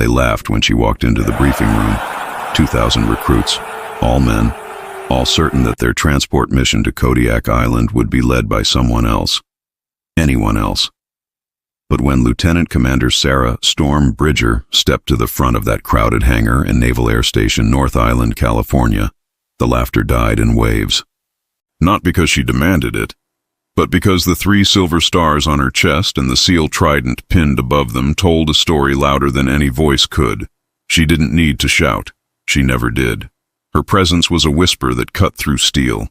They laughed when she walked into the briefing room. 2,000 recruits, all men, all certain that their transport mission to Kodiak Island would be led by someone else. Anyone else. But when Lieutenant Commander Sarah Storm Bridger stepped to the front of that crowded hangar in Naval Air Station, North Island, California, the laughter died in waves. Not because she demanded it, but because the 3 silver stars on her chest and the seal trident pinned above them told a story louder than any voice could. She didn't need to shout. She never did. Her presence was a whisper that cut through steel.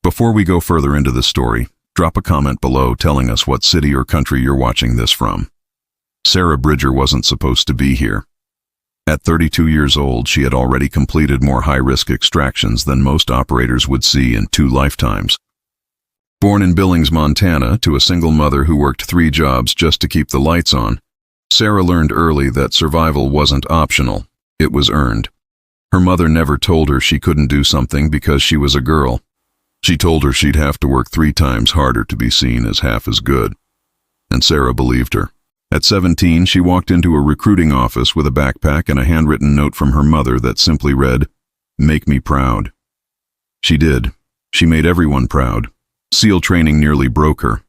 Before we go further into the story, drop a comment below telling us what city or country you're watching this from. Sarah Bridger wasn't supposed to be here. At 32 years old, she had already completed more high-risk extractions than most operators would see in 2 lifetimes. Born in Billings, Montana, to a single mother who worked 3 jobs just to keep the lights on, Sarah learned early that survival wasn't optional, it was earned. Her mother never told her she couldn't do something because she was a girl. She told her she'd have to work 3 times harder to be seen as half as good. And Sarah believed her. At 17, she walked into a recruiting office with a backpack and a handwritten note from her mother that simply read, "Make me proud." She did. She made everyone proud. SEAL training nearly broke her.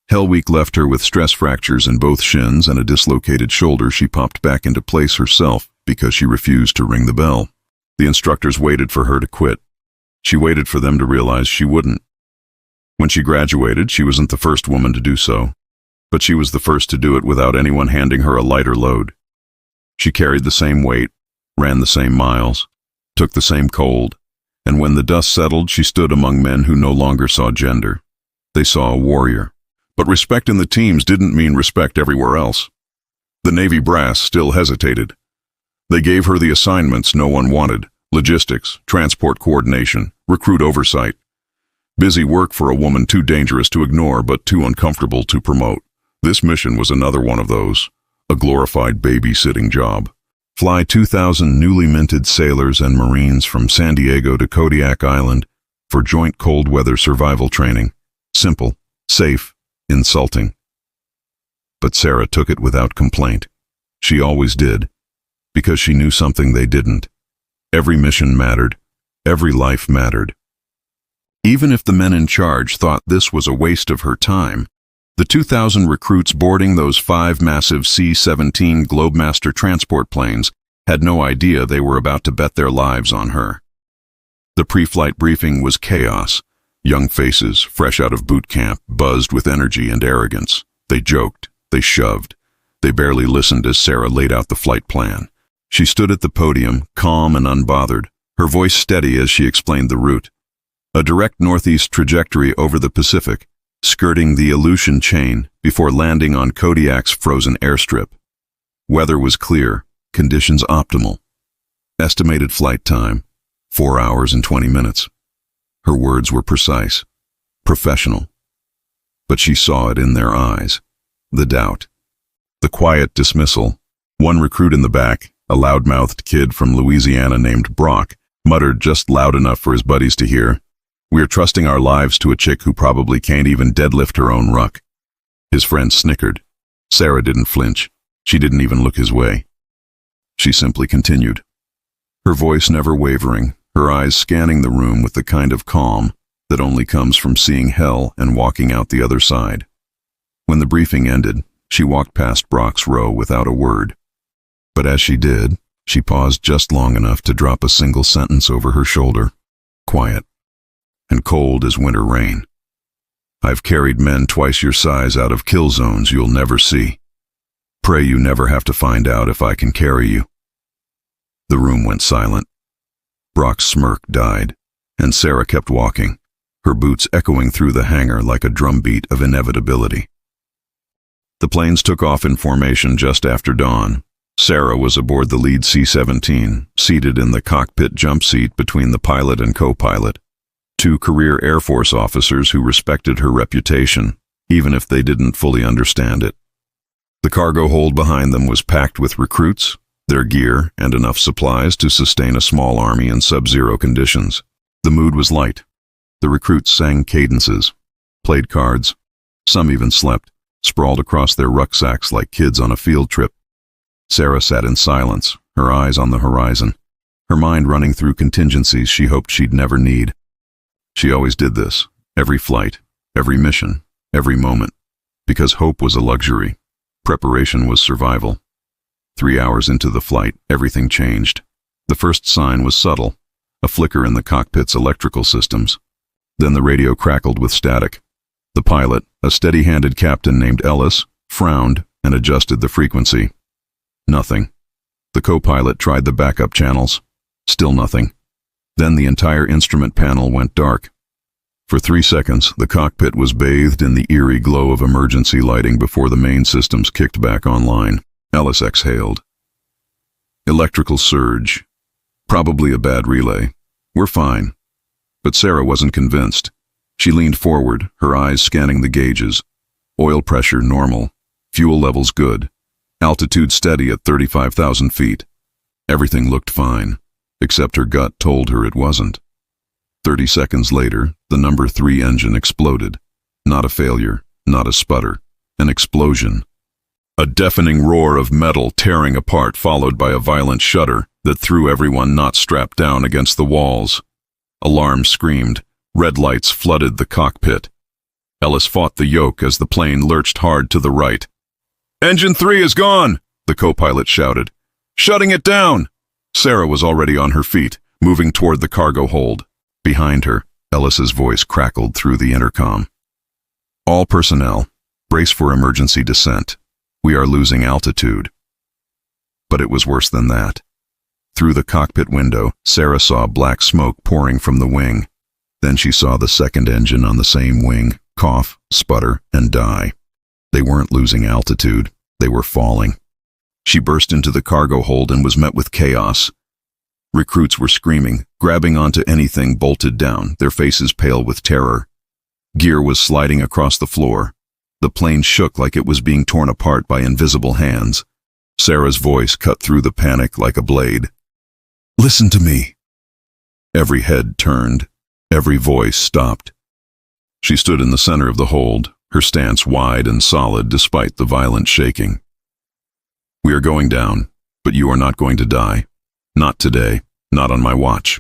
Hell Week left her with stress fractures in both shins and a dislocated shoulder she popped back into place herself because she refused to ring the bell. The instructors waited for her to quit. She waited for them to realize she wouldn't. When she graduated, she wasn't the first woman to do so, but she was the first to do it without anyone handing her a lighter load. She carried the same weight, ran the same miles, took the same cold, and when the dust settled, she stood among men who no longer saw gender. They saw a warrior. But respect in the teams didn't mean respect everywhere else. The Navy brass still hesitated. They gave her the assignments no one wanted: logistics, transport coordination, recruit oversight. Busy work for a woman too dangerous to ignore but too uncomfortable to promote. This mission was another one of those, a glorified babysitting job. Fly 2,000 newly minted sailors and Marines from San Diego to Kodiak Island for joint cold weather survival training. Simple, safe, insulting. But Sarah took it without complaint. She always did, because she knew something they didn't. Every mission mattered. Every life mattered. Even if the men in charge thought this was a waste of her time, the 2,000 recruits boarding those 5 massive C-17 Globemaster transport planes had no idea they were about to bet their lives on her. The pre-flight briefing was chaos. Young faces, fresh out of boot camp, buzzed with energy and arrogance. They joked, they shoved. They barely listened as Sarah laid out the flight plan. She stood at the podium, calm and unbothered, her voice steady as she explained the route. A direct northeast trajectory over the Pacific, skirting the Aleutian chain before landing on Kodiak's frozen airstrip. Weather was clear, conditions optimal. Estimated flight time, 4 hours and 20 minutes. Her words were precise, professional. But she saw it in their eyes. The doubt. The quiet dismissal. One recruit in the back, a loud-mouthed kid from Louisiana named Brock, muttered just loud enough for his buddies to hear, "We're trusting our lives to a chick who probably can't even deadlift her own ruck." His friend snickered. Sarah didn't flinch. She didn't even look his way. She simply continued. Her voice never wavering, her eyes scanning the room with the kind of calm that only comes from seeing hell and walking out the other side. When the briefing ended, she walked past Brock's row without a word. But as she did, she paused just long enough to drop a single sentence over her shoulder. Quiet. And cold as winter rain. "I've carried men twice your size out of kill zones you'll never see. Pray you never have to find out if I can carry you." The room went silent. Brock's smirk died, and Sarah kept walking, her boots echoing through the hangar like a drumbeat of inevitability. The planes took off in formation just after dawn. Sarah was aboard the lead C-17, seated in the cockpit jump seat between the pilot and co-pilot. 2 career Air Force officers who respected her reputation, even if they didn't fully understand it. The cargo hold behind them was packed with recruits, their gear, and enough supplies to sustain a small army in sub-zero conditions. The mood was light. The recruits sang cadences, played cards. Some even slept, sprawled across their rucksacks like kids on a field trip. Sarah sat in silence, her eyes on the horizon, her mind running through contingencies she hoped she'd never need. She always did this, every flight, every mission, every moment, because hope was a luxury. Preparation was survival. 3 hours into the flight, everything changed. The first sign was subtle, a flicker in the cockpit's electrical systems. Then the radio crackled with static. The pilot, a steady-handed captain named Ellis, frowned and adjusted the frequency. Nothing. The co-pilot tried the backup channels. Still nothing. Then the entire instrument panel went dark. For 3 seconds, the cockpit was bathed in the eerie glow of emergency lighting before the main systems kicked back online. Ellis exhaled. Electrical surge. Probably a bad relay. We're fine. But Sarah wasn't convinced. She leaned forward, her eyes scanning the gauges. Oil pressure normal. Fuel levels good. Altitude steady at 35,000 feet. Everything looked fine, except her gut told her it wasn't. 30 seconds later, the number 3 engine exploded. Not a failure, not a sputter. An explosion. A deafening roar of metal tearing apart, followed by a violent shudder that threw everyone not strapped down against the walls. Alarms screamed. Red lights flooded the cockpit. Ellis fought the yoke as the plane lurched hard to the right. "Engine 3 is gone!" the co-pilot shouted. "Shutting it down!" Sarah was already on her feet, moving toward the cargo hold. Behind her, Ellis's voice crackled through the intercom. "All personnel, brace for emergency descent. We are losing altitude." But it was worse than that. Through the cockpit window, Sarah saw black smoke pouring from the wing. Then she saw the second engine on the same wing cough, sputter, and die. They weren't losing altitude. They were falling. She burst into the cargo hold and was met with chaos. Recruits were screaming, grabbing onto anything bolted down, their faces pale with terror. Gear was sliding across the floor. The plane shook like it was being torn apart by invisible hands. Sarah's voice cut through the panic like a blade. "Listen to me." Every head turned. Every voice stopped. She stood in the center of the hold, her stance wide and solid despite the violent shaking. "We are going down, but you are not going to die. Not today, not on my watch."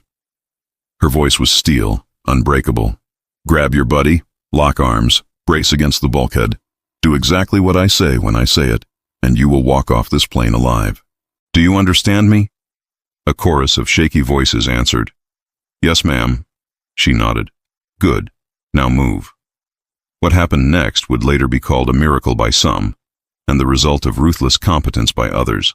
Her voice was steel, unbreakable. "Grab your buddy, lock arms, brace against the bulkhead. Do exactly what I say when I say it, and you will walk off this plane alive. Do you understand me?" A chorus of shaky voices answered. "Yes, ma'am." She nodded. "Good. Now move." What happened next would later be called a miracle by some, and the result of ruthless competence by others.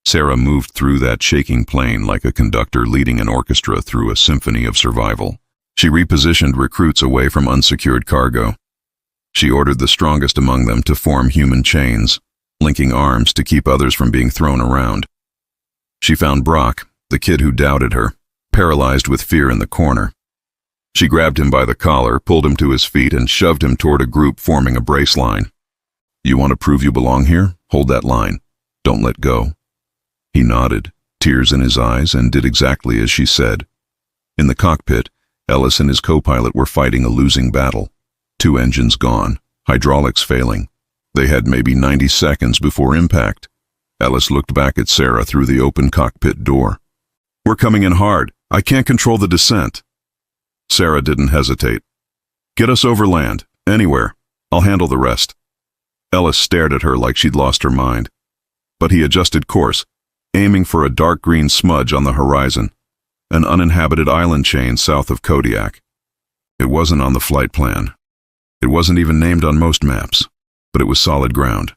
Sarah moved through that shaking plane like a conductor leading an orchestra through a symphony of survival. She repositioned recruits away from unsecured cargo. She ordered the strongest among them to form human chains, linking arms to keep others from being thrown around. She found Brock, the kid who doubted her, paralyzed with fear in the corner. She grabbed him by the collar, pulled him to his feet, and shoved him toward a group forming a brace line. "You want to prove you belong here? Hold that line. Don't let go." He nodded, tears in his eyes, and did exactly as she said. In the cockpit, Ellis and his co-pilot were fighting a losing battle. 2 engines gone, hydraulics failing. They had maybe 90 seconds before impact. Ellis looked back at Sarah through the open cockpit door. "We're coming in hard. I can't control the descent." Sarah didn't hesitate. "Get us over land, anywhere. I'll handle the rest." Ellis stared at her like she'd lost her mind. But he adjusted course, aiming for a dark green smudge on the horizon, an uninhabited island chain south of Kodiak. It wasn't on the flight plan. It wasn't even named on most maps, but it was solid ground,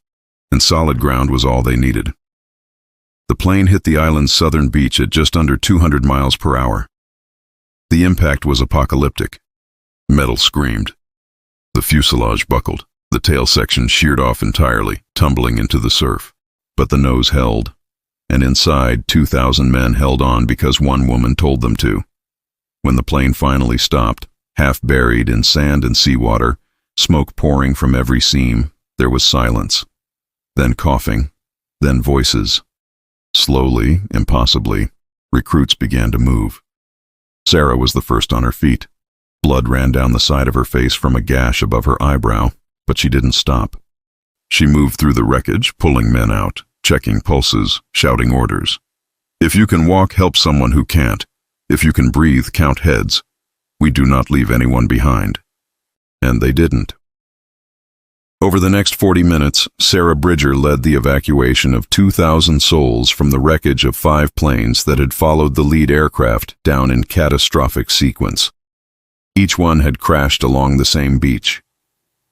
and solid ground was all they needed. The plane hit the island's southern beach at just under 200 miles per hour. The impact was apocalyptic. Metal screamed. The fuselage buckled, the tail section sheared off entirely, tumbling into the surf. But the nose held, and inside 2,000 men held on because one woman told them to. When the plane finally stopped, half buried in sand and seawater, smoke pouring from every seam, there was silence. Then coughing, then voices. Slowly, impossibly, recruits began to move. Sarah was the first on her feet. Blood ran down the side of her face from a gash above her eyebrow, but she didn't stop. She moved through the wreckage, pulling men out, checking pulses, shouting orders. If you can walk, help someone who can't. If you can breathe, count heads. We do not leave anyone behind. And they didn't. Over the next 40 minutes, Sarah Bridger led the evacuation of 2,000 souls from the wreckage of 5 planes that had followed the lead aircraft down in catastrophic sequence. Each one had crashed along the same beach.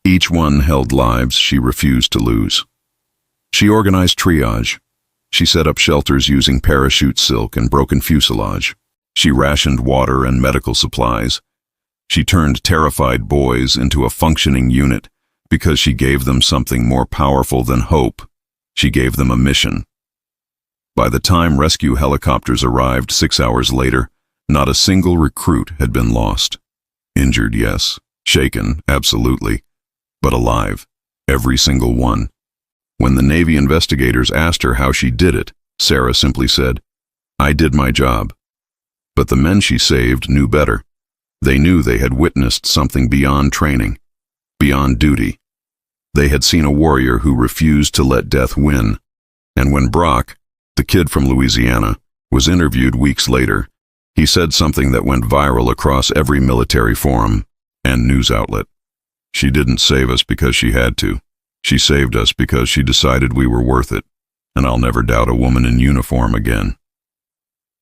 Each one held lives she refused to lose. She organized triage. She set up shelters using parachute silk and broken fuselage. She rationed water and medical supplies. She turned terrified boys into a functioning unit because she gave them something more powerful than hope. She gave them a mission. By the time rescue helicopters arrived 6 hours later, not a single recruit had been lost. Injured, yes. Shaken, absolutely. But alive, every single one. When the Navy investigators asked her how she did it, Sarah simply said, "I did my job." But the men she saved knew better. They knew they had witnessed something beyond training, beyond duty. They had seen a warrior who refused to let death win. And when Brock, the kid from Louisiana, was interviewed weeks later, he said something that went viral across every military forum and news outlet. She didn't save us because she had to. She saved us because she decided we were worth it, and I'll never doubt a woman in uniform again.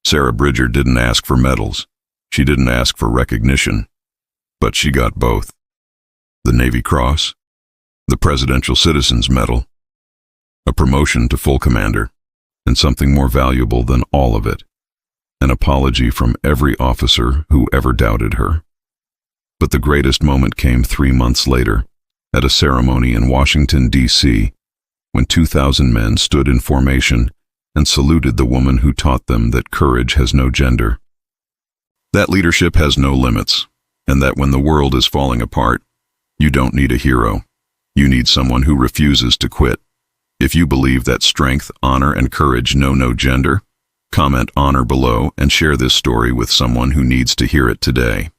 Sarah Bridger didn't ask for medals. She didn't ask for recognition, but she got both. The Navy Cross, the Presidential Citizen's Medal, a promotion to full commander, and something more valuable than all of it, an apology from every officer who ever doubted her. But the greatest moment came 3 months later, at a ceremony in Washington, D.C., when 2,000 men stood in formation and saluted the woman who taught them that courage has no gender. That leadership has no limits, and that when the world is falling apart, you don't need a hero. You need someone who refuses to quit. If you believe that strength, honor, and courage know no gender, comment honor below and share this story with someone who needs to hear it today.